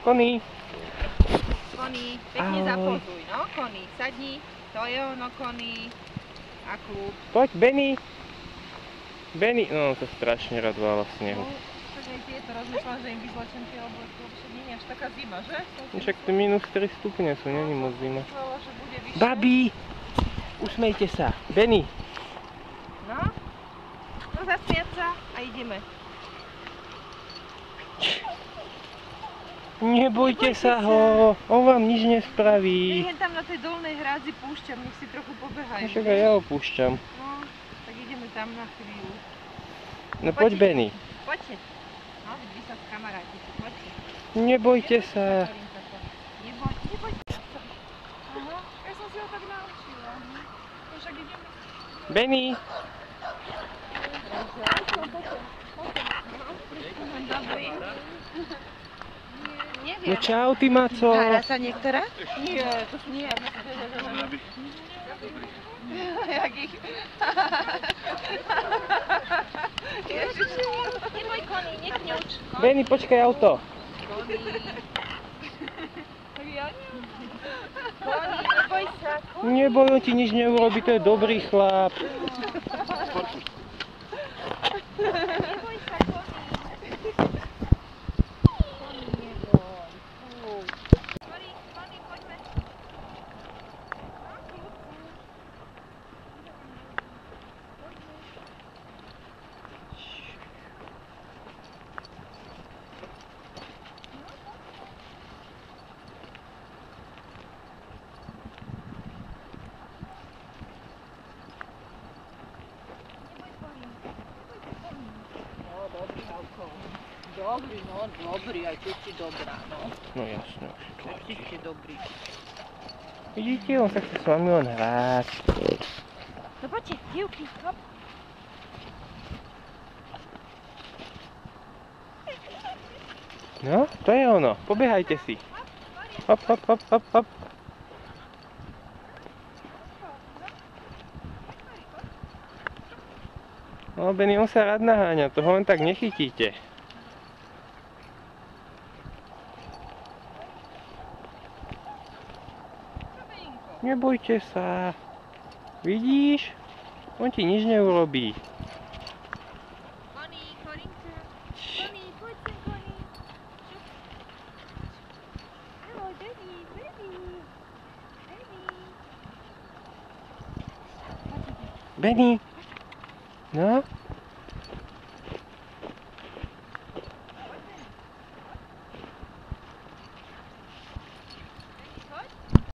Kony. Kony, pekne zapozuj, no, Kony, sadni, to je ono, Kony, a kľud. Poď, Benny. Benny, no to strašne radovala v snehu. No, tak aj tieto rozmýšľam, že im vyzlečem tie obleky, lebo však nie je až taká zima, že? Však tu minus 3 stupne sú, nie je moc zima. Myslela, že bude vyššie. Babi! Usmejte sa. Benny. No, no zasmiať sa a ideme. Nebojte sa ho, on vám nič nespraví. Ja tam na tej dolnej hrádzi púšťam, nech si trochu pobehajú. Však aj ja ho púšťam. No, tak ideme tam na chvíľu. No poď, Benny. Poďte. No, vy sa kamarátite, poďte. Nebojte sa. Nebojte sa. Aha, ja som si ho tak naučila. Však ideme. Benny. Dobrý. No čau, ty maco. Hára sa niektorá? Nie, to nie. Jak ich... Ježiš. Neboj, Kony, nekňuč. Benny, počkaj auto. Kony. Kony, neboj sa. Neboj, on ti nič neurobí, to je dobrý chlap. Neboj sa, Kony. Kony, neboj. Kony, poďme. Dobrý, no, dobrý, aj teti dobrá, no. No jasne. Aj teti dobrý. Vidíte, on sa chce s vami len hrať. No poďte, divky, hop. No, to je ono, pobiehajte si. Hop, hop, hop, hop, hop. No, Benny, on sa rád naháňa, toho len tak nechytíte. Nebojte sa. Vidíš? On ti nič neurobí. Kony, Korinka. Kony, poď sem, Kony. Hello, baby, baby. Baby. Benny. No?